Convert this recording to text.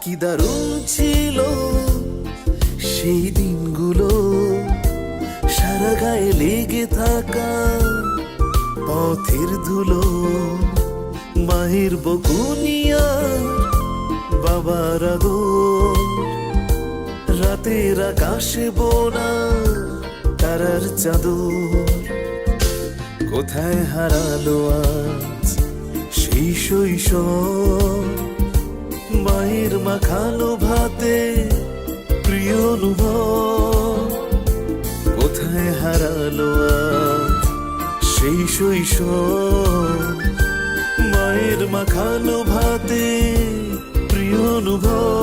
কি দারুণ ছিল সেই দিনগুলো, সারা গায়ে লেগে থাকা পথের ধুলো, মায়ের বকুনিয়া বাবার আদর, রাতের আকাশে বোনা তারার চাদর। কোথায় হারালো আজ সেই শৈশব, মায়ের মাখানো ভাতে প্রিয় অনুভব। কোথায় হারালো আজ সেই শৈশব, মায়ের মাখানো ভাতে প্রিয় অনুভব।